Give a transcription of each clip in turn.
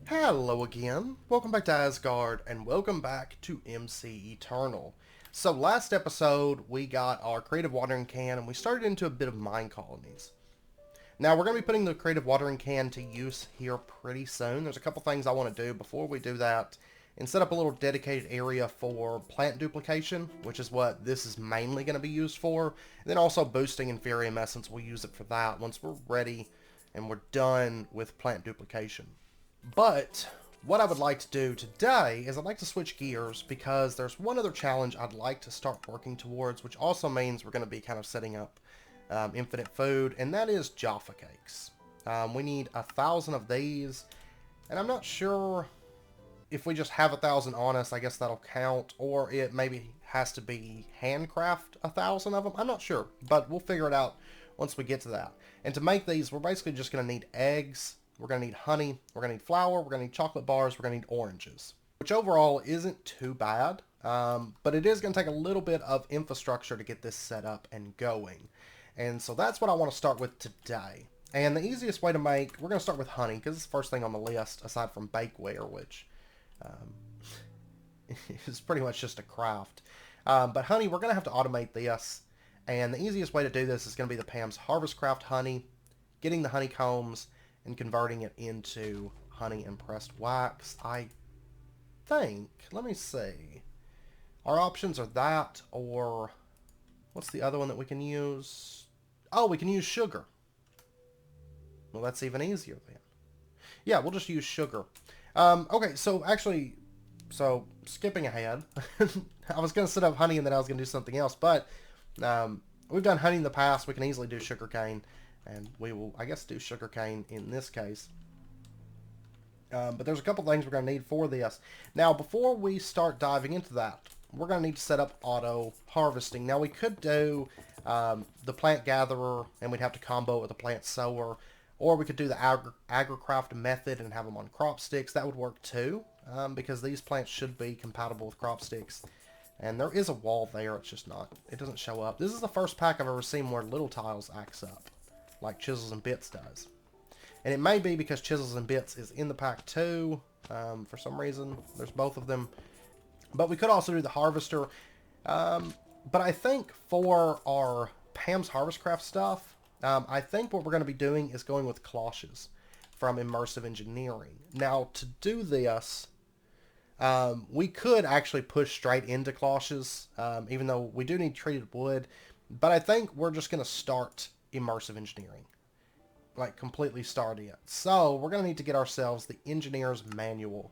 Hello again, welcome back to Asgard, and welcome back to MC Eternal. So last episode, we got our creative watering can, and we started into a bit of mine colonies. Now we're going to be putting the creative watering can to use here pretty soon. There's a couple things I want to do before we do that, and set up a little dedicated area for plant duplication, which is what this is mainly going to be used for, and then also boosting Inferium Essence. We'll use it for that once we're ready and we're done with plant duplication. But what I would like to do today is I'd like to switch gears because there's one other challenge I'd like to start working towards, which also means we're going to be kind of setting up infinite food, and that is Jaffa cakes. We need 1,000 of these, and I'm not sure if we just have 1,000 on us, I guess that'll count, or it maybe has to be handcraft 1,000 of them. I'm not sure, but we'll figure it out once we get to that. And to make these, we're basically just going to need eggs. We're going to need honey, we're going to need flour, we're going to need chocolate bars, we're going to need oranges. Which overall isn't too bad, but it is going to take a little bit of infrastructure to get this set up and going. And so that's what I want to start with today. And the easiest way to make, we're going to start with honey, because it's the first thing on the list, aside from bakeware, which is pretty much just a craft. But honey, we're going to have to automate this. And the easiest way to do this is going to be the Pam's Harvest Craft honey, getting the honeycombs, and converting it into honey and pressed wax. I think, let me see. Our options are that, or what's the other one that we can use? Oh, we can use sugar. Well, that's even easier then. Yeah, we'll just use sugar. Okay, so actually, skipping ahead. I was going to set up honey and then I was going to do something else, but we've done honey in the past. We can easily do sugarcane. And we will, I guess, do sugarcane in this case. But there's a couple things we're going to need for this. Now, before we start diving into that, we're going to need to set up auto harvesting. Now, we could do the plant gatherer, and we'd have to combo it with the plant sower. Or we could do the agricraft method and have them on crop sticks. That would work too, because these plants should be compatible with crop sticks. And there is a wall there, it's just not, it doesn't show up. This is the first pack I've ever seen where little tiles acts up, like Chisels and Bits does. And it may be because Chisels and Bits is in the pack too, for some reason. There's both of them. But we could also do the Harvester. But I think for our Pam's Harvestcraft stuff, I think what we're going to be doing is going with cloches from Immersive Engineering. Now, to do this, we could actually push straight into cloches, even though we do need treated wood. But I think we're just going to start Immersive Engineering, like completely start it. So we're going to need to get ourselves the engineer's manual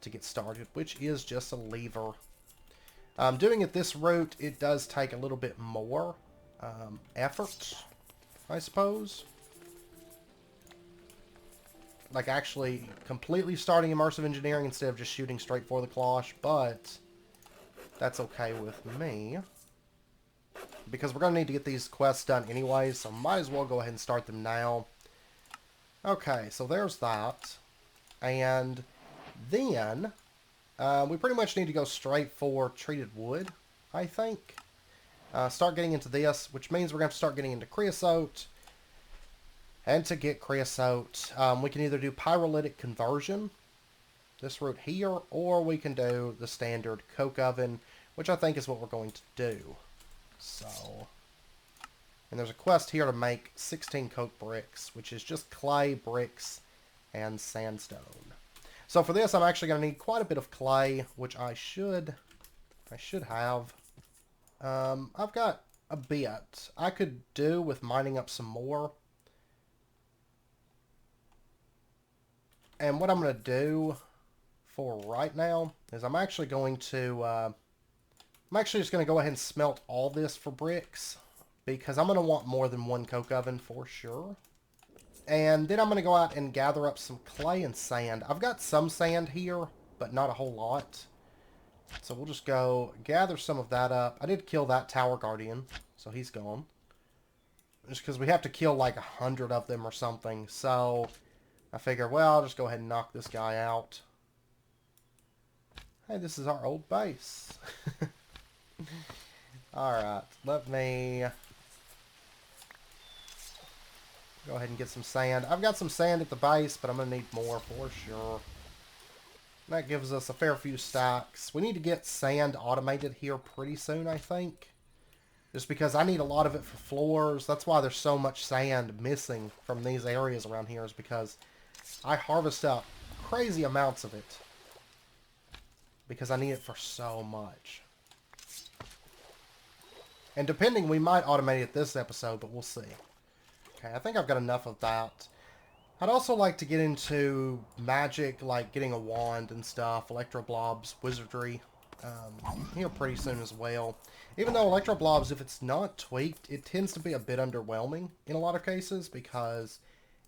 to get started, which is just a lever. Doing it this route, it does take a little bit more effort, I suppose, like actually completely starting Immersive Engineering instead of just shooting straight for the cloche, but that's okay with me, because we're going to need to get these quests done anyway, so might as well go ahead and start them now. Okay, so there's that. And then we pretty much need to go straight for treated wood, I think. Start getting into this, which means we're going to have to start getting into creosote. And to get creosote, we can either do pyrolytic conversion, this route here, or we can do the standard coke oven, which I think is what we're going to do. So, and there's a quest here to make 16 coke bricks, which is just clay, bricks, and sandstone. So for this, I'm actually going to need quite a bit of clay, which I should have. I've got a bit. I could do with mining up some more. And what I'm going to do for right now is I'm actually just going to go ahead and smelt all this for bricks, because I'm going to want more than one coke oven for sure. And then I'm going to go out and gather up some clay and sand. I've got some sand here, but not a whole lot. So we'll just go gather some of that up. I did kill that tower guardian, so he's gone. Just because we have to kill like 100 of them or something. So I figure, well, I'll just go ahead and knock this guy out. Hey, this is our old base. Alright, let me Go ahead and get some sand. I've got some sand at the base, but I'm going to need more for sure. That gives us a fair few stacks. We need to get sand automated here pretty soon, I think. Just because I need a lot of it for floors. That's why there's so much sand missing from these areas around here, is because I harvest up crazy amounts of it. Because I need it for so much. And depending, we might automate it this episode, but we'll see. Okay, I think I've got enough of that. I'd also like to get into magic, like getting a wand and stuff, electro blobs, wizardry, here pretty soon as well. Even though electro blobs, if it's not tweaked, it tends to be a bit underwhelming in a lot of cases because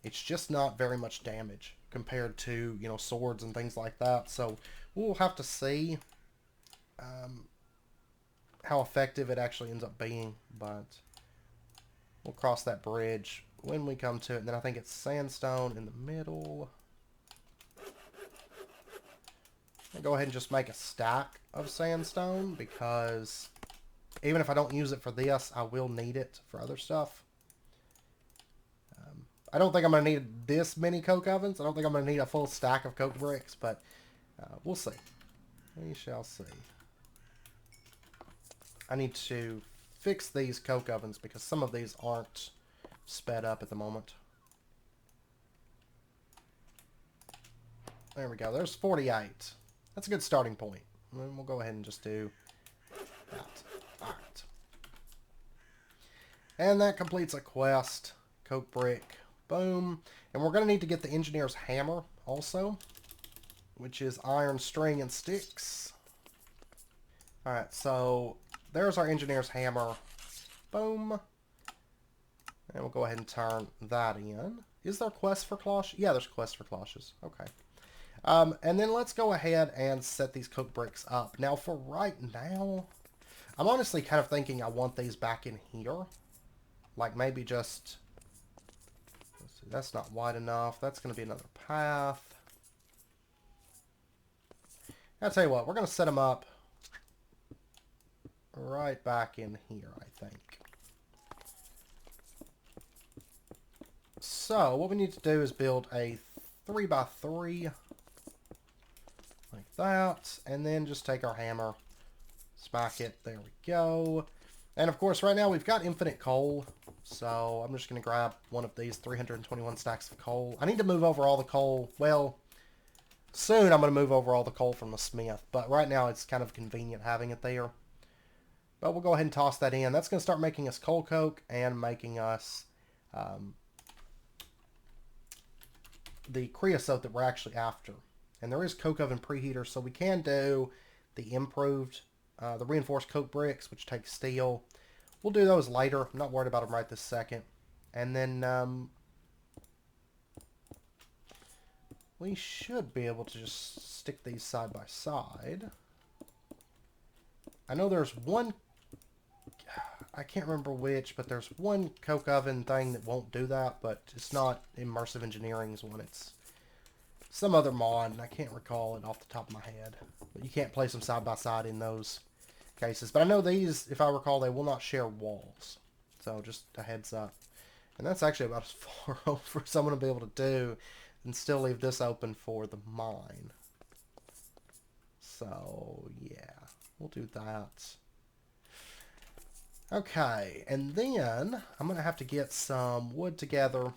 it's just not very much damage compared to, you know, swords and things like that. So we'll have to see how effective it actually ends up being, but we'll cross that bridge when we come to it. And then I think it's sandstone in the middle. I'll go ahead and just make a stack of sandstone because even if I don't use it for this, I will need it for other stuff. I don't think I'm going to need this many coke ovens. I don't think I'm going to need a full stack of coke bricks, but we'll see. We shall see. I need to fix these coke ovens because some of these aren't sped up at the moment. There we go. There's 48. That's a good starting point. And then we'll go ahead and just do that. Alright. And that completes a quest. Coke brick. Boom. And we're going to need to get the engineer's hammer also, which is iron, string, and sticks. Alright, so there's our engineer's hammer. Boom. And we'll go ahead and turn that in. Is there a quest for cloches? Yeah, there's a quest for cloches. Okay. And then let's go ahead and set these coke bricks up. Now, for right now, I'm honestly kind of thinking I want these back in here. Like, maybe just... Let's see, that's not wide enough. That's going to be another path. I'll tell you what, we're going to set them up right back in here, I think. So, what we need to do is build a 3x3 like that, and then just take our hammer, smack it, there we go. And of course, right now we've got infinite coal, so I'm just going to grab one of these 321 stacks of coal. I need to move over all the coal. Well, soon I'm going to move over all the coal from the smith, but right now it's kind of convenient having it there. But we'll go ahead and toss that in. That's going to start making us coal coke and making us the creosote that we're actually after. And there is coke oven preheater, so we can do the improved, the reinforced coke bricks, which take steel. We'll do those later. I'm not worried about them right this second. And then we should be able to just stick these side by side. I know there's one, I can't remember which, but there's one coke oven thing that won't do that, but it's not Immersive Engineering's one. It's some other mod, and I can't recall it off the top of my head. But you can't place them side by side in those cases. But I know these, if I recall, they will not share walls. So just a heads up. And that's actually about as far over as I'm going to be able to do, and still leave this open for the mine. So, yeah. We'll do that. Okay, and then I'm going to have to get some wood together.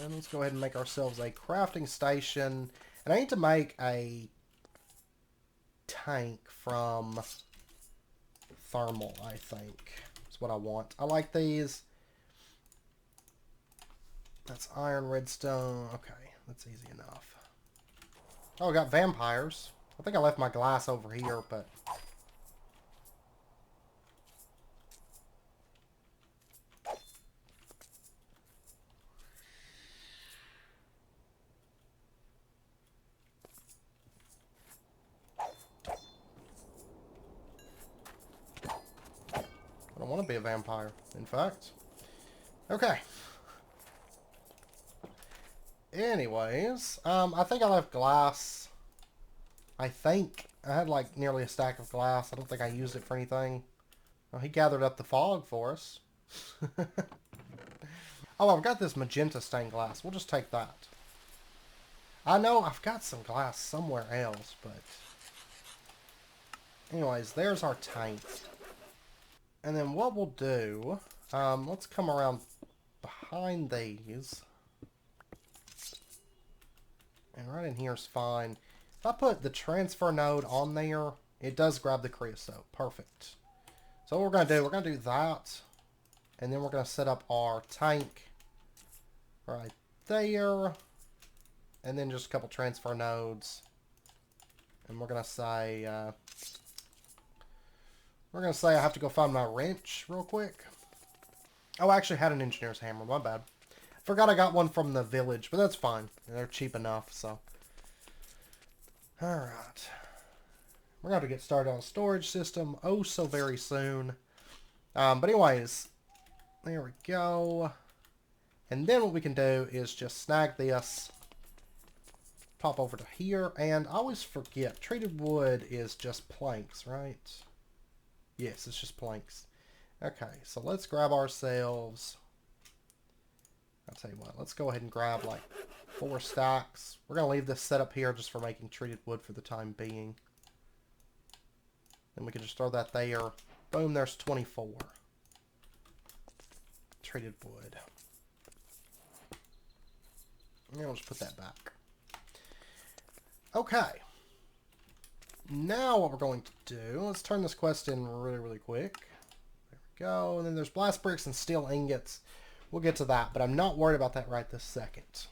And let's go ahead and make ourselves a crafting station. And I need to make a tank from thermal, I think. That's what I want. I like these. That's iron, redstone. Okay, that's easy enough. Oh, I got vampires. I think I left my glass over here, but... I don't want to be a vampire, in fact. Okay. Anyways, I think I left glass. I think I had like nearly a stack of glass. I don't think I used it for anything. Well, he gathered up the fog for us. Oh, I've got this magenta stained glass. We'll just take that. I know I've got some glass somewhere else, but... Anyways, there's our tank. And then what we'll do... let's come around behind these. And right in here is fine. If I put the transfer node on there, it does grab the creosote. Perfect. So what we're going to do, we're going to do that. And then we're going to set up our tank right there. And then just a couple transfer nodes. And we're going to say... I have to go find my wrench real quick. Oh, I actually had an engineer's hammer. My bad. Forgot I got one from the village, but that's fine. They're cheap enough, so... Alright. We're going to get started on a storage system oh so very soon. But anyways, there we go. And then what we can do is just snag this, pop over to here, and I always forget, treated wood is just planks, right? Yes, it's just planks. Okay, so let's grab ourselves, I'll tell you what, let's go ahead and grab like 4 stacks. We're going to leave this set up here just for making treated wood for the time being. Then we can just throw that there. Boom, there's 24. Treated wood. And we'll just put that back. Okay. Now what we're going to do, let's turn this quest in really, really quick. There we go. And then there's blast bricks and steel ingots. We'll get to that, but I'm not worried about that right this second.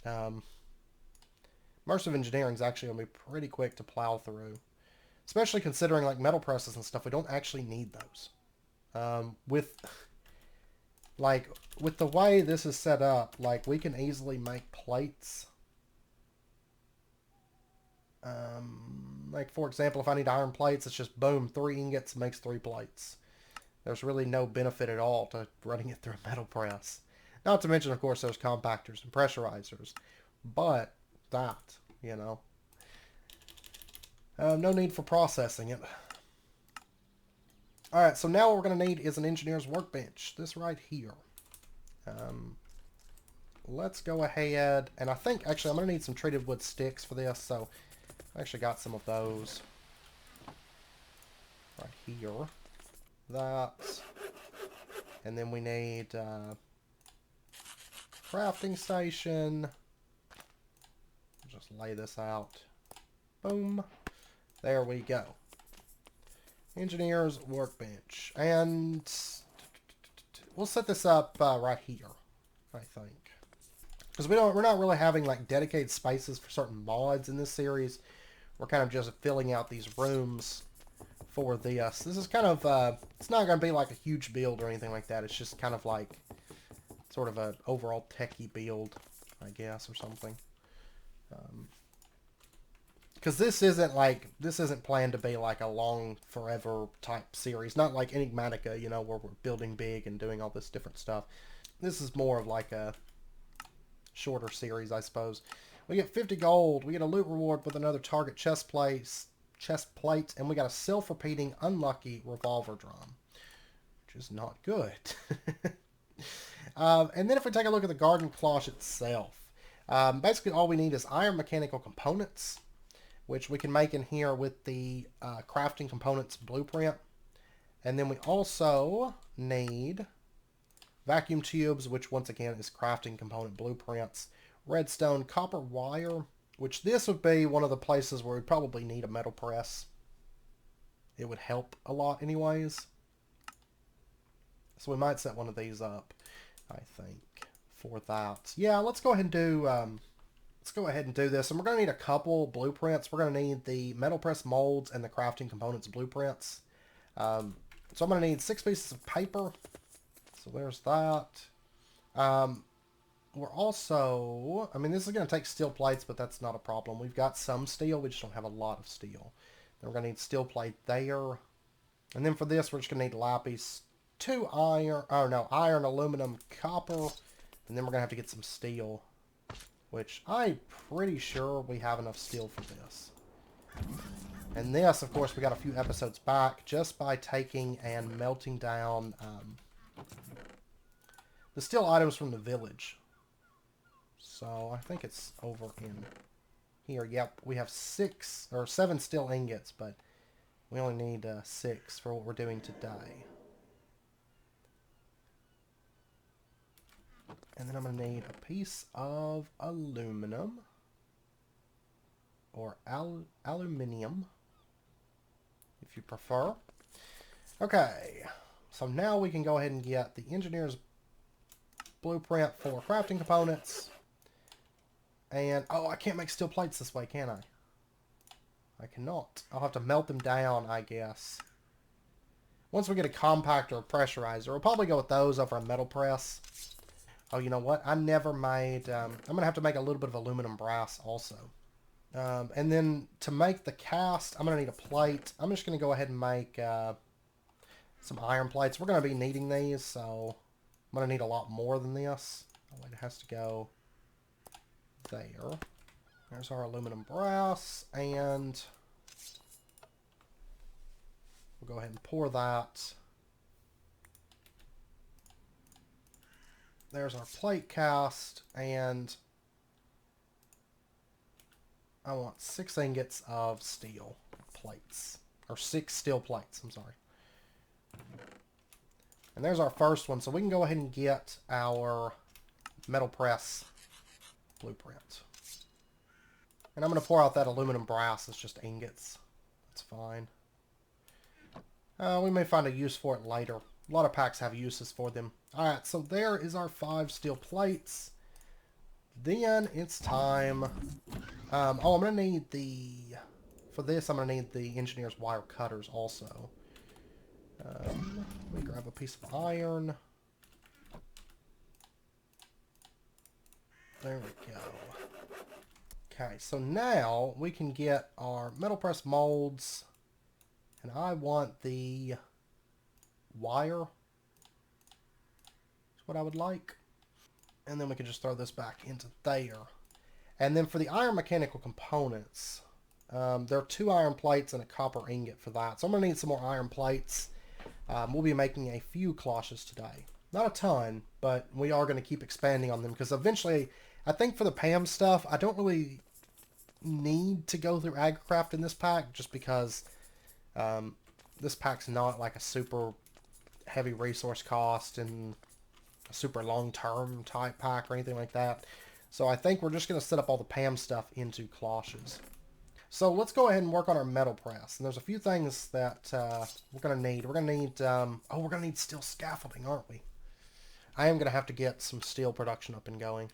Immersive engineering is actually going to be pretty quick to plow through. Especially considering like metal presses and stuff, we don't actually need those. With the way this is set up, like we can easily make plates. Like for example, if I need iron plates, it's just boom, 3 ingots makes 3 plates. There's really no benefit at all to running it through a metal press. Not to mention, of course, there's compactors and pressurizers. But that, you know. No need for processing it. Alright, so now what we're going to need is an engineer's workbench. This right here. Let's go ahead, and I think, actually, I'm going to need some treated wood sticks for this, so I actually got some of those. Right here. That. And then we need crafting station. Just lay this out. Boom. There we go. Engineer's workbench. And we'll set this up right here, I think. Because we're not really having like dedicated spaces for certain mods in this series. We're kind of just filling out these rooms for this. This is kind of, it's not going to be like a huge build or anything like that. It's just kind of like sort of an overall techie build, I guess, or something. Because this isn't planned to be like a long forever type series. Not like Enigmatica, you know, where we're building big and doing all this different stuff. This is more of like a shorter series, I suppose. We get 50 gold. We get a loot reward with another target chest plate, and we got a self-repeating unlucky revolver drum, which is not good. And then if we take a look at the garden cloche itself, basically all we need is iron mechanical components, which we can make in here with the crafting components blueprint. And then we also need vacuum tubes, which once again is crafting component blueprints, redstone, copper wire, which this would be one of the places where we probably need a metal press. It would help a lot anyways. So we might set one of these up, I think, for that. Yeah, let's go ahead and do this. And we're going to need a couple blueprints. We're going to need the metal press molds and the crafting components blueprints. So I'm going to need 6 pieces of paper. So there's that. We're also, I mean, this is going to take steel plates, but that's not a problem. We've got some steel. We just don't have a lot of steel. Then we're going to need steel plate there. And then for this, we're just going to need lapis, 2 iron, iron, aluminum, copper. And then we're going to have to get some steel, which I'm pretty sure we have enough steel for this. And this, of course, we got a few episodes back just by taking and melting down the steel items from the village. So I think it's over in here. Yep, we have 6 or 7 steel ingots, but we only need 6 for what we're doing today. And then I'm going to need a piece of aluminum. Or aluminium, if you prefer. Okay, so now we can go ahead and get the engineer's blueprint for crafting components. And, oh, I can't make steel plates this way, can I? I cannot. I'll have to melt them down, I guess. Once we get a compactor or pressurizer, we'll probably go with those over a metal press. Oh, you know what? I never made... I'm going to have to make a little bit of aluminum brass also. And then to make the cast, I'm going to need a plate. I'm just going to go ahead and make some iron plates. We're going to be needing these, so I'm going to need a lot more than this. Oh, wait, it has to go there. There's our aluminum brass, and we'll go ahead and pour that. There's our plate cast, and I want 6 ingots of steel plates. Or 6 steel plates, I'm sorry. And there's our first one, so we can go ahead and get our metal press blueprint. And I'm going to pour out that aluminum brass. It's just ingots. That's fine. We may find a use for it later. A lot of packs have uses for them. Alright, so there is our 5 steel plates. Then it's time... I'm going to need the... For this, I'm going to need the engineer's wire cutters also. Let me grab a piece of iron. There we go. Okay, so now we can get our metal press molds. And I want the wire. That's what I would like. And then we can just throw this back into there. And then for the iron mechanical components, there are 2 iron plates and a copper ingot for that. So I'm going to need some more iron plates. We'll be making a few cloches today. Not a ton, but we are going to keep expanding on them because eventually, I think for the PAM stuff, I don't really need to go through AgriCraft in this pack just because this pack's not like a super heavy resource cost and a super long-term type pack or anything like that. So I think we're just going to set up all the PAM stuff into cloches. So let's go ahead and work on our metal press. And there's a few things that we're going to need. We're going to need, we're going to need steel scaffolding, aren't we? I am going to have to get some steel production up and going.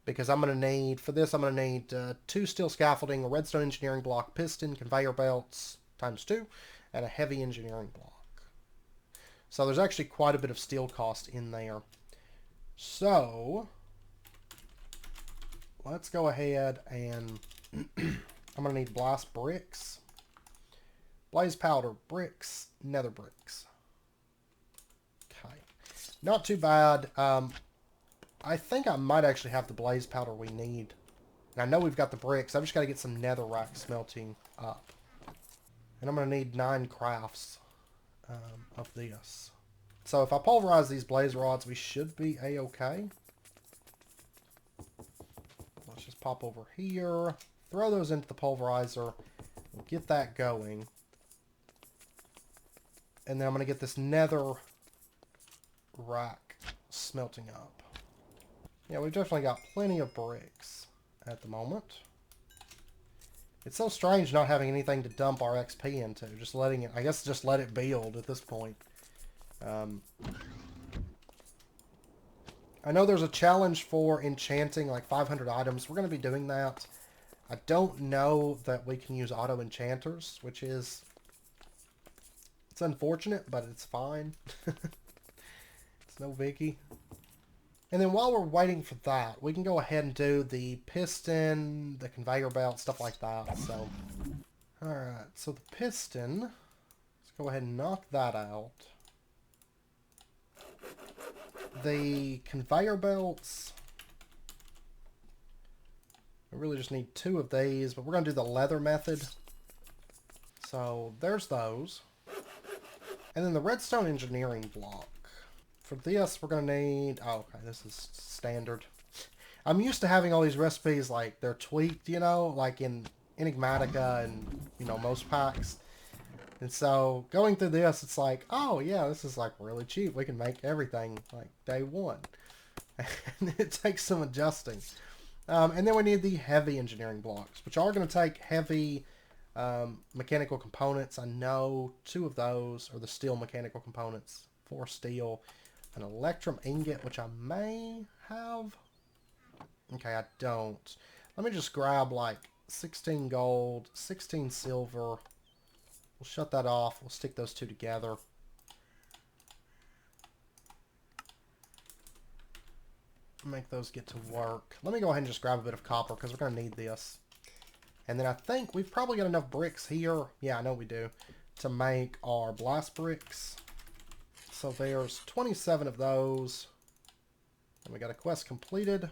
Because I'm going to need, for this, I'm going to need 2 steel scaffolding, a redstone engineering block, piston, conveyor belts, ×2, and a heavy engineering block. So there's actually quite a bit of steel cost in there. So let's go ahead and I'm going to need blast bricks, blaze powder, bricks, nether bricks. Okay. Not too bad. I think I might actually have the blaze powder we need. And I know we've got the bricks. I've just got to get some netherrack smelting up. And I'm going to need 9 crafts of this. So if I pulverize these blaze rods, we should be a-okay. Let's just pop over here. Throw those into the pulverizer. We'll get that going. And then I'm going to get this nether rack smelting up. Yeah, we've definitely got plenty of bricks at the moment. It's so strange not having anything to dump our XP into. Just letting it, I guess just let it build at this point. I know there's a challenge for enchanting like 500 items. We're going to be doing that. I don't know that we can use auto enchanters, which is... It's unfortunate, but it's fine. It's no biggie. And then while we're waiting for that, we can go ahead and do the piston, the conveyor belt, stuff like that. So, alright, so the piston, let's go ahead and knock that out. The conveyor belts, we really just need 2 of these, but we're going to do the leather method. So there's those. And then the redstone engineering block. For this, we're going to need... Oh, okay, this is standard. I'm used to having all these recipes, like, they're tweaked, you know, like in Enigmatica and, you know, most packs. And so, going through this, it's like, oh, yeah, this is, like, really cheap. We can make everything, like, day one. And it takes some adjusting. And then we need the heavy engineering blocks, which are going to take heavy mechanical components. I know 2 of those are the steel mechanical components. 4 steel. An electrum ingot, which I may have. Okay, I don't. Let me just grab like 16 gold, 16 silver. We'll shut that off. We'll stick those 2 together. Make those get to work. Let me go ahead and just grab a bit of copper because we're going to need this. And then I think we've probably got enough bricks here. Yeah, I know we do. To make our blast bricks. So there's 27 of those. And we got a quest completed.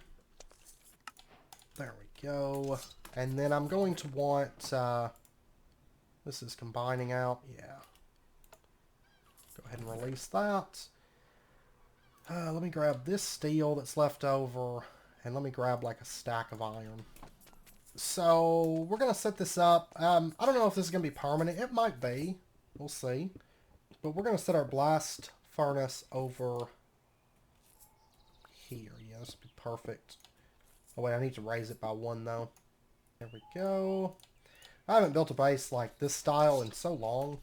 There we go. And then I'm going to want... this is combining out. Yeah. Go ahead and release that. Let me grab this steel that's left over. And let me grab like a stack of iron. So we're going to set this up. I don't know if this is going to be permanent. It might be. We'll see. But we're going to set our blast furnace over here. Yeah, this would be perfect. Oh wait, I need to raise it by 1 though. There we go. I haven't built a base like this style in so long.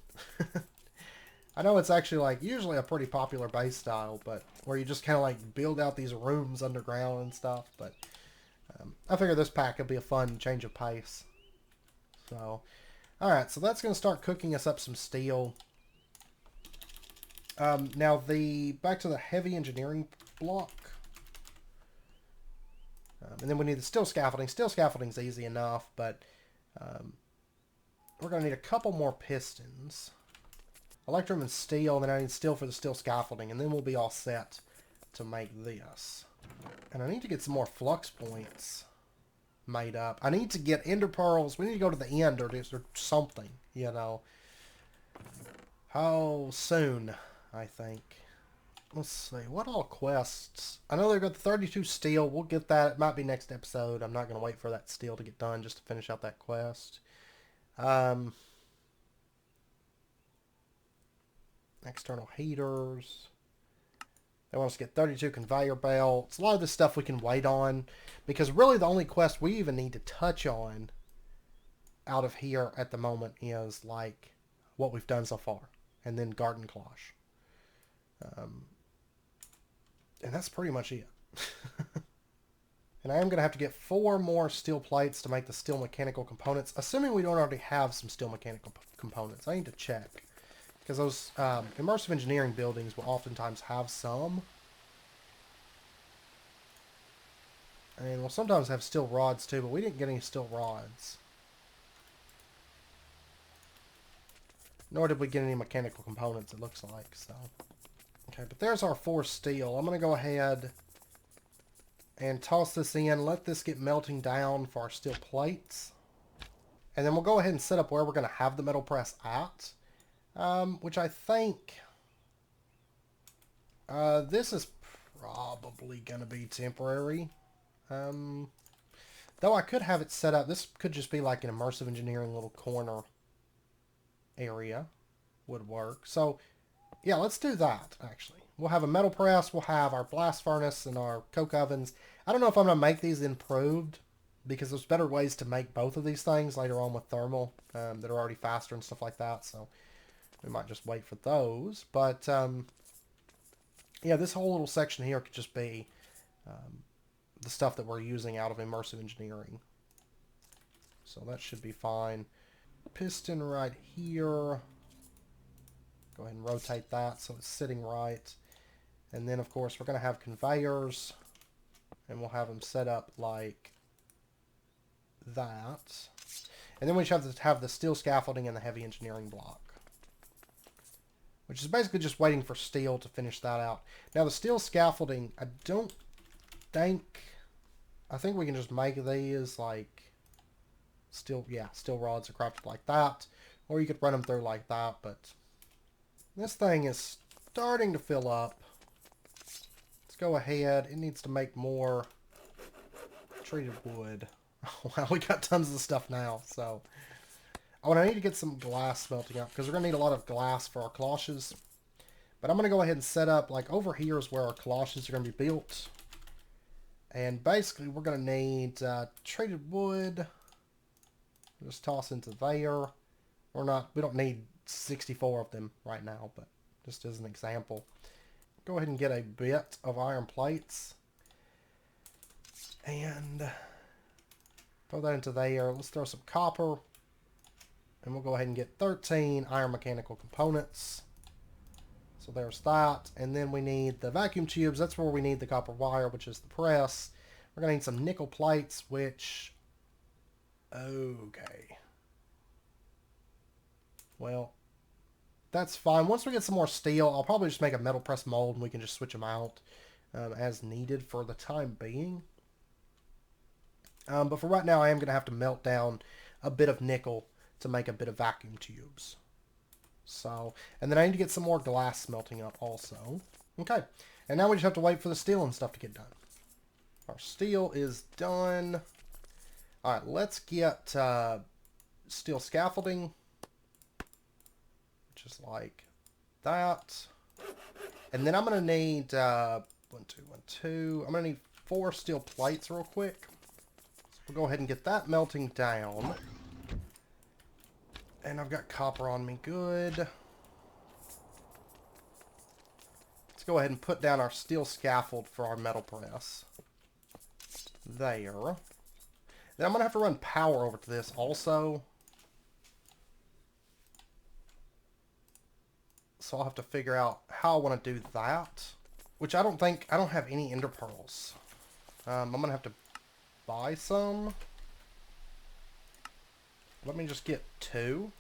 I know it's actually like usually a pretty popular base style, but where you just kind of like build out these rooms underground and stuff. But I figure this pack would be a fun change of pace. So, alright, so that's going to start cooking us up some steel. Now, back to the heavy engineering block. And then we need the steel scaffolding. Steel scaffolding's easy enough, but we're going to need a couple more pistons. Electrum and steel, and then I need steel for the steel scaffolding, and then we'll be all set to make this. And I need to get some more flux points made up. I need to get ender pearls. We need to go to the end or something, you know. How soon, I think. Let's see. What all quests? I know they've got the 32 steel. We'll get that. It might be next episode. I'm not going to wait for that steel to get done just to finish out that quest. External heaters. They want us to get 32 conveyor belts. A lot of this stuff we can wait on. Because really the only quest we even need to touch on out of here at the moment is like what we've done so far. And then garden cloche. And that's pretty much it. And I am going to have to get 4 more steel plates to make the steel mechanical components. Assuming we don't already have some steel mechanical components. I need to check. Because those immersive engineering buildings will oftentimes have some. And we'll sometimes have steel rods too, but we didn't get any steel rods. Nor did we get any mechanical components, it looks like. So, okay, but there's our 4 steel. I'm going to go ahead and toss this in. Let this get melting down for our steel plates. And then we'll go ahead and set up where we're going to have the metal press at. Which I think this is probably going to be temporary. Though I could have it set up. This could just be like an immersive engineering little corner area. Would work. So, yeah, let's do that, actually. We'll have a metal press. We'll have our blast furnace and our coke ovens. I don't know if I'm going to make these improved, because there's better ways to make both of these things later on with thermal that are already faster and stuff like that. So we might just wait for those. But, yeah, this whole little section here could just be the stuff that we're using out of immersive engineering. So that should be fine. Piston right here. Go ahead and rotate that so it's sitting right. And then, of course, we're going to have conveyors. And we'll have them set up like that. And then we should have the steel scaffolding and the heavy engineering block. Which is basically just waiting for steel to finish that out. Now the steel scaffolding, I think we can just make these like steel rods are crafted like that. Or you could run them through like that, but this thing is starting to fill up. go ahead. It needs to make more treated wood. Oh, wow, we got tons of stuff now. So, oh, and I need to get some glass smelting up because we're going to need a lot of glass for our cloches. But I'm going to go ahead and set up, like, over here is where our cloches are going to be built. And basically, we're going to need treated wood. Just toss into there. We don't need 64 of them right now, but just as an example. Go ahead and get a bit of iron plates. And throw that into there. Let's throw some copper. And we'll go ahead and get 13 iron mechanical components. So there's that. And then we need the vacuum tubes. That's where we need the copper wire, which is the press. We're going to need some nickel plates, which... Okay. Well, that's fine. Once we get some more steel, I'll probably just make a metal press mold and we can just switch them out as needed for the time being. But for right now, I am going to have to melt down a bit of nickel to make a bit of vacuum tubes. So, and then I need to get some more glass smelting up also. Okay, and now we just have to wait for the steel and stuff to get done. Our steel is done. All right, let's get steel scaffolding. Just like that. And then I'm going to need, 1, 2, 1, 2. I'm going to need 4 steel plates real quick. So we'll go ahead and get that melting down. And I've got copper on me. Good. Let's go ahead and put down our steel scaffold for our metal press. There. Then I'm going to have to run power over to this also. So I'll have to figure out how I want to do that. Which I don't have any ender pearls. I'm going to have to buy some. Let me just get 2.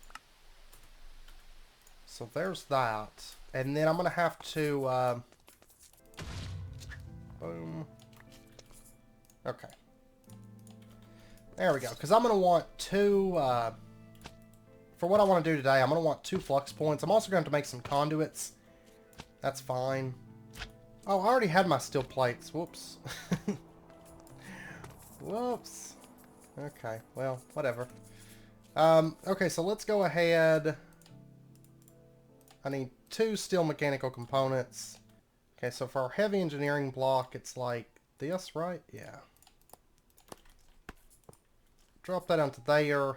So there's that. And then I'm going to have to... boom. Okay. There we go. Because I'm going to want 2... for what I want to do today, I'm going to want 2 flux points. I'm also going to have to make some conduits. That's fine. Oh, I already had my steel plates. Whoops. Whoops. Okay, well, whatever. Okay, so let's go ahead. I need 2 steel mechanical components. Okay, so for our heavy engineering block, it's like this, right? Yeah. Drop that onto there.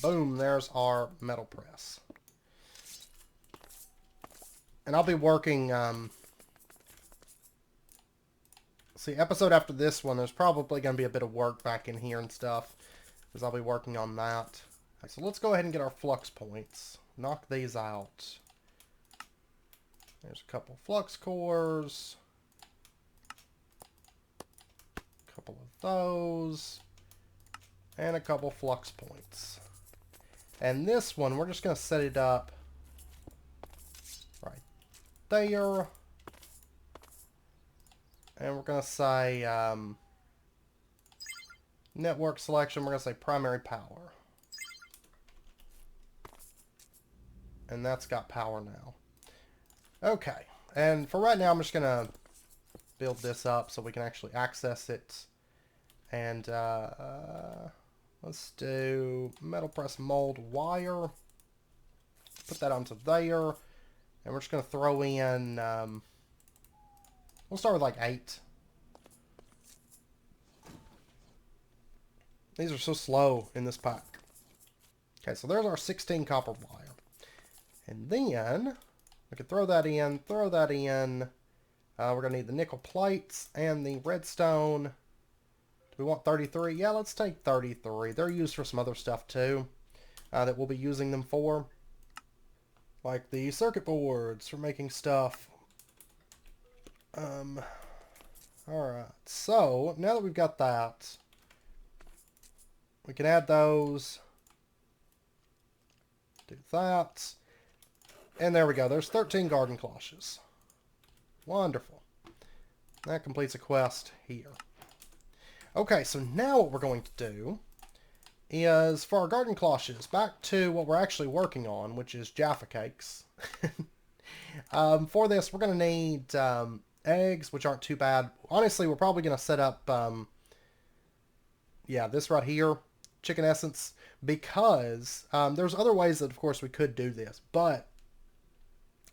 Boom, there's our metal press. And I'll be working, see, episode after this one, there's probably going to be a bit of work back in here and stuff, because I'll be working on that. Okay, so let's go ahead and get our flux points. Knock these out. There's a couple flux cores. A couple of those. And a couple flux points. And this one, we're just going to set it up right there. And we're going to say network selection. We're going to say primary power. And that's got power now. Okay. And for right now, I'm just going to build this up so we can actually access it. And let's do metal press mold wire. Put that onto there. And we're just going to throw in, we'll start with like 8. These are so slow in this pack. Okay, so there's our 16 copper wire. And then, we can throw that in, throw that in. We're going to need the nickel plates and the redstone. Do we want 33? Yeah, let's take 33. They're used for some other stuff too, that we'll be using them for. Like the circuit boards for making stuff. Alright, so now that we've got that, we can add those. Do that. And there we go. There's 13 garden cloches. Wonderful. That completes a quest here. Okay, so now what we're going to do is, for our garden cloches, back to what we're actually working on, which is Jaffa cakes. For this, we're going to need eggs, which aren't too bad. Honestly, we're probably going to set up, yeah, this right here, chicken essence, because there's other ways that, of course, we could do this. But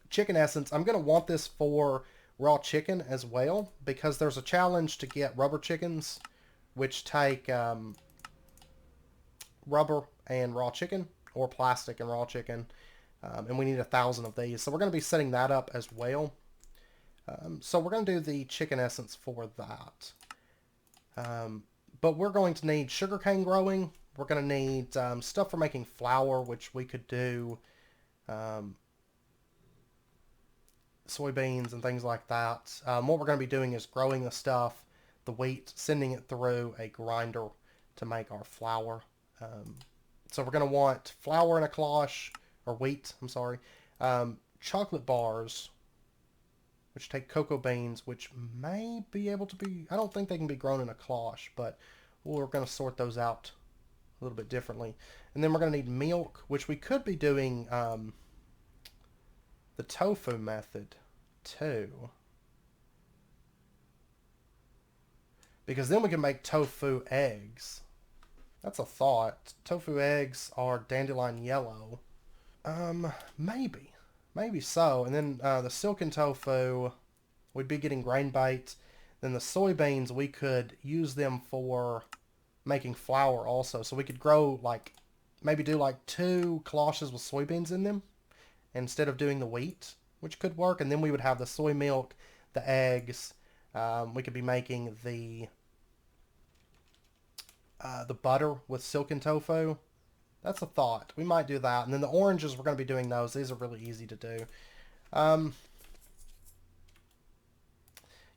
chicken essence, I'm going to want this for raw chicken as well, because there's a challenge to get rubber chickens, which take rubber and raw chicken, or plastic and raw chicken, and we need 1,000 of these. So we're going to be setting that up as well. So we're going to do the chicken essence for that. But we're going to need sugarcane growing. We're going to need stuff for making flour, which we could do soybeans and things like that. What we're going to be doing is growing the stuff, the wheat, sending it through a grinder to make our flour. So we're going to want flour in a cloche, or wheat, I'm sorry. Chocolate bars, which take cocoa beans, which may be able to be, I don't think they can be grown in a cloche, but we're going to sort those out a little bit differently. And then we're going to need milk, which we could be doing the tofu method too. Because then we can make tofu eggs. That's a thought. Tofu eggs are dandelion yellow. Maybe. Maybe so. And then the silken tofu, we'd be getting grain bait. Then the soybeans, we could use them for making flour also. So we could grow like, maybe do like 2 cloches with soybeans in them instead of doing the wheat, which could work. And then we would have the soy milk, the eggs. We could be making the butter with silken tofu. That's a thought. We might do that. And then the oranges, we're going to be doing those. These are really easy to do.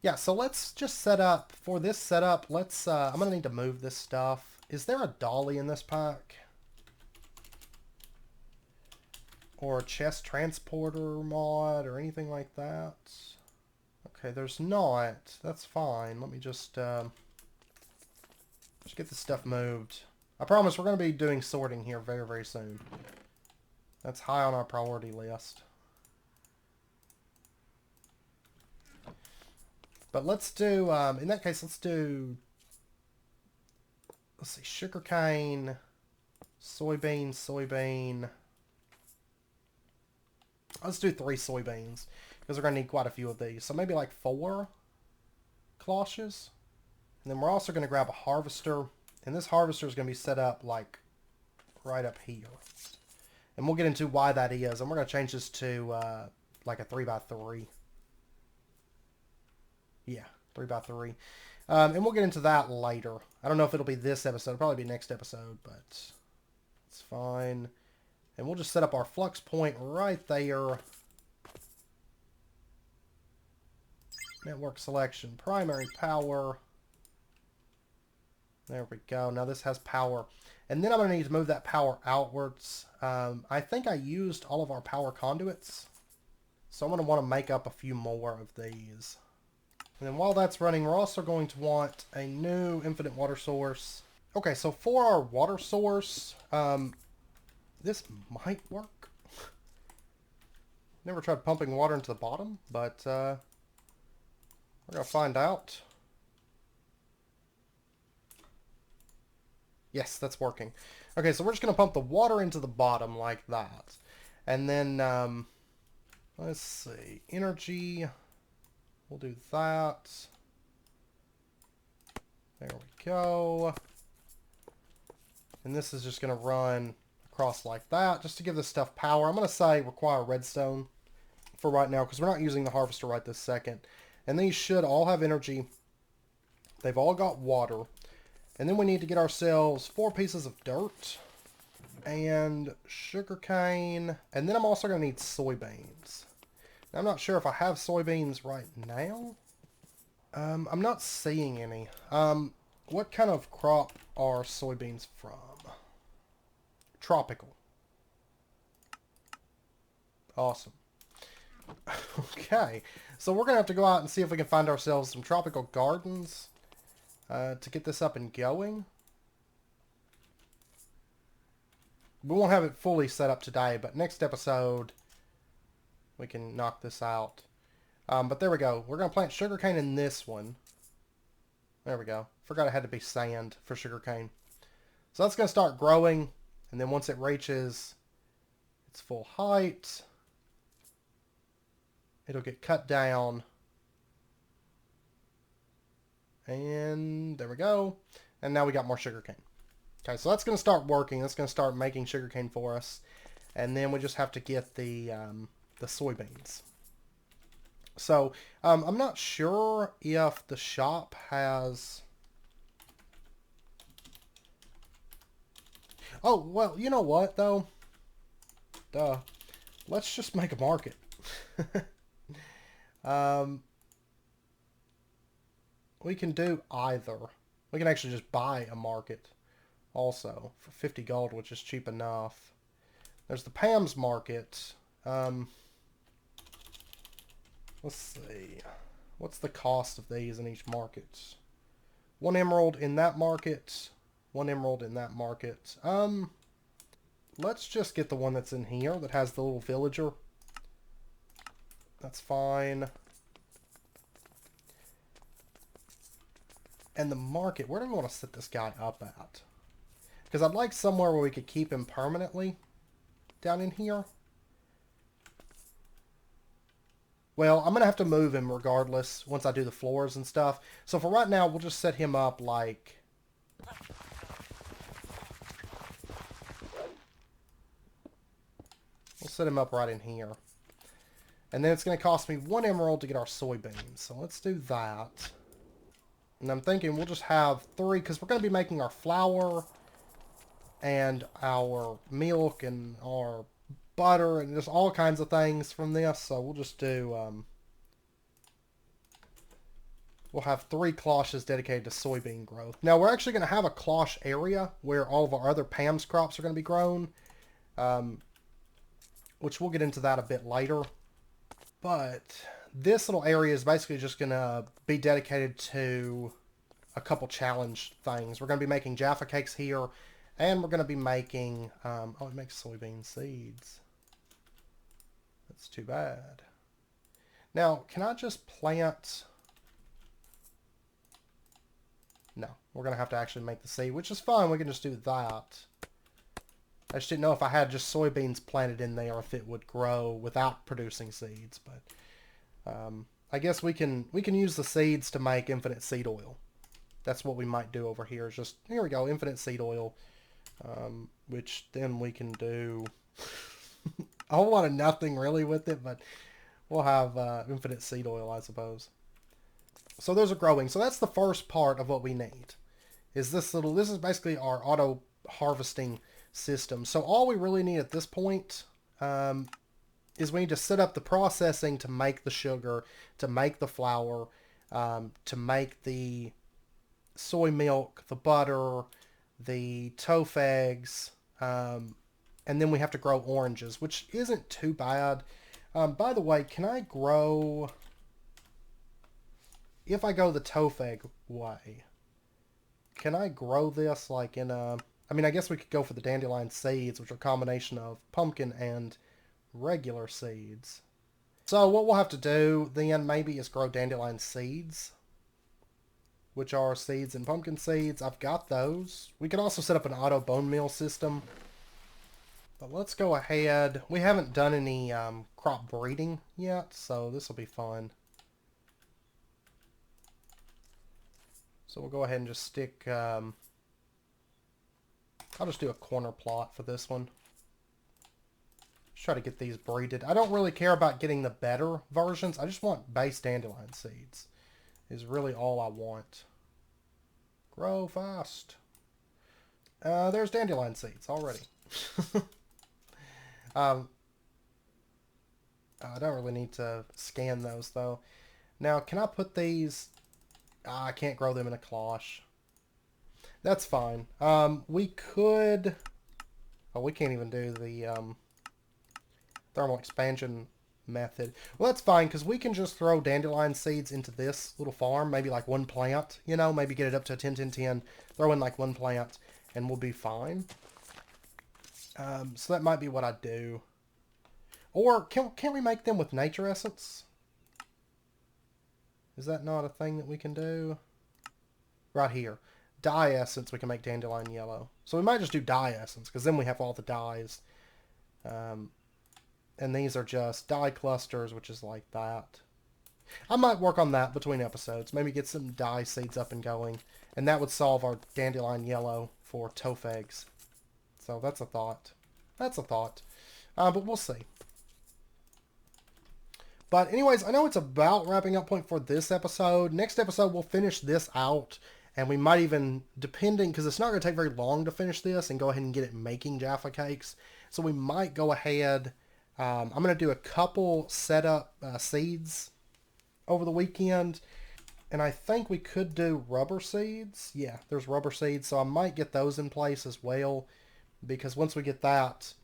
Yeah, so let's just set up, for this setup, let's, I'm going to need to move this stuff. Is there a dolly in this pack? Or a chest transporter mod or anything like that? Okay, there's not. That's fine. Let me just get this stuff moved. I promise we're going to be doing sorting here very, very soon. That's high on our priority list. But let's do, in that case, let's see, sugarcane, soybean. Let's do 3 soybeans, because we're going to need quite a few of these. So maybe like 4 cloches. And then we're also going to grab a harvester. And this harvester is going to be set up like right up here. And we'll get into why that is. And we're going to change this to like a 3x3. Yeah, 3x3. And we'll get into that later. I don't know if it'll be this episode. It'll probably be next episode, but it's fine. And we'll just set up our flux point right there. Network selection, primary power. There we go. Now this has power. And then I'm going to need to move that power outwards. I think I used all of our power conduits. So I'm going to want to make up a few more of these. And then while that's running, we're also going to want a new infinite water source. Okay, so for our water source, this might work. Never tried pumping water into the bottom, but we're going to find out. Yes, that's working. Okay, so we're just going to pump the water into the bottom like that. And then, let's see, energy, we'll do that. There we go. And this is just going to run across like that, just to give this stuff power. I'm going to say require redstone for right now, because we're not using the harvester right this second. And these should all have energy. They've all got water. And then we need to get ourselves 4 pieces of dirt and sugarcane. And then I'm also going to need soybeans. Now, I'm not sure if I have soybeans right now. I'm not seeing any. What kind of crop are soybeans from? Tropical. Awesome. Okay. So we're going to have to go out and see if we can find ourselves some tropical gardens. To get this up and going. We won't have it fully set up today, but next episode we can knock this out. But there we go. We're going to plant sugarcane in this one. There we go. Forgot it had to be sand for sugarcane. So that's going to start growing. And then once it reaches its full height, it'll get cut down. And there we go. And now we got more sugarcane. Okay, so that's going to start working. That's going to start making sugarcane for us. And then we just have to get the soybeans. So I'm not sure if the shop has... Oh, well, you know what, though? Duh. Let's just make a market. We can do either. We can actually just buy a market also for 50 gold, which is cheap enough. There's the Pam's market. Let's see. What's the cost of these in each market? 1 emerald in that market. 1 emerald in that market. Let's just get the one that's in here that has the little villager. That's fine. And the market, where do we want to set this guy up at? Because I'd like somewhere where we could keep him permanently. Down in here. Well, I'm going to have to move him regardless once I do the floors and stuff. So for right now, we'll just set him up like... We'll set him up right in here. And then it's going to cost me 1 emerald to get our soybeans. So let's do that. And I'm thinking we'll just have 3, because we're going to be making our flour and our milk and our butter and just all kinds of things from this. So we'll just do... we'll have 3 cloches dedicated to soybean growth. Now we're actually going to have a cloche area where all of our other Pam's crops are going to be grown. Which we'll get into that a bit later. But this little area is basically just going to be dedicated to a couple challenge things. We're going to be making Jaffa cakes here. And we're going to be making... oh, it makes soybean seeds. That's too bad. Now, can I just plant... No, we're going to have to actually make the seed, which is fine. We can just do that. I just didn't know if I had just soybeans planted in there, if it would grow without producing seeds. But I guess we can use the seeds to make infinite seed oil. That's what we might do over here. Is just, here we go, infinite seed oil. Which then we can do a whole lot of nothing really with it, but we'll have infinite seed oil, I suppose. So those are growing. So that's the first part of what we need. Is this is basically our auto harvesting system. So all we really need at this point is we need to set up the processing to make the sugar, to make the flour, to make the soy milk, the butter, the tofu eggs, and then we have to grow oranges, which isn't too bad. By the way, can I grow... If I go the tofu egg way, can I grow this like in a... I mean, I guess we could go for the dandelion seeds, which are a combination of pumpkin and regular seeds. So what we'll have to do then maybe is grow dandelion seeds, which are seeds and pumpkin seeds. I've got those. We could also set up an auto bone meal system. But let's go ahead. We haven't done any crop breeding yet, so this will be fun. So we'll go ahead and just stick... I'll just do a corner plot for this one. Just try to get these breeded. I don't really care about getting the better versions. I just want base dandelion seeds. Is really all I want. Grow fast. There's dandelion seeds already. I don't really need to scan those though. Now, can I put these... I can't grow them in a cloche. That's fine. We could... Oh, we can't even do the thermal expansion method. Well, that's fine, because we can just throw dandelion seeds into this little farm. Maybe like 1 plant, you know? Maybe get it up to 10, 10, 10. Throw in like 1 plant, and we'll be fine. So that might be what I do. Or, can't we make them with nature essence? Is that not a thing that we can do? Right here. Dye essence, we can make dandelion yellow. So we might just do dye essence, because then we have all the dyes. And these are just dye clusters, which is like that. I might work on that between episodes. Maybe get some dye seeds up and going. And that would solve our dandelion yellow for toph eggs. So that's a thought. That's a thought. But we'll see. But anyways, I know it's about wrapping up point for this episode. Next episode, we'll finish this out. And we might even, depending, because it's not going to take very long to finish this and go ahead and get it making Jaffa cakes. So we might go ahead. I'm going to do a couple setup seeds over the weekend. And I think we could do rubber seeds. Yeah, there's rubber seeds. So I might get those in place as well. Because once we get that,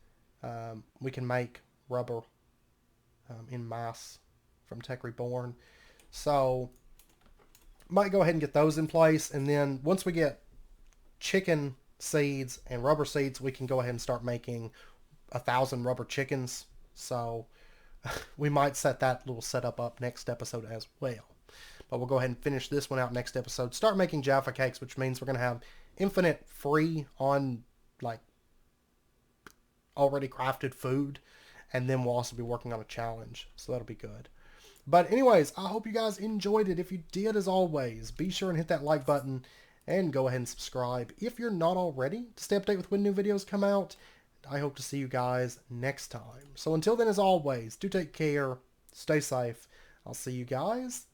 we can make rubber in mass from Tech Reborn. So might go ahead and get those in place. And then once we get chicken seeds and rubber seeds, we can go ahead and start making 1,000 rubber chickens. So we might set that little setup up next episode as well. But we'll go ahead and finish this one out next episode. Start making Jaffa cakes, which means we're going to have infinite free on like already crafted food. And then we'll also be working on a challenge. So that'll be good. But anyways, I hope you guys enjoyed it. If you did, as always, be sure and hit that like button and go ahead and subscribe if you're not already to stay updated with when new videos come out. I hope to see you guys next time. So until then, as always, do take care, stay safe. I'll see you guys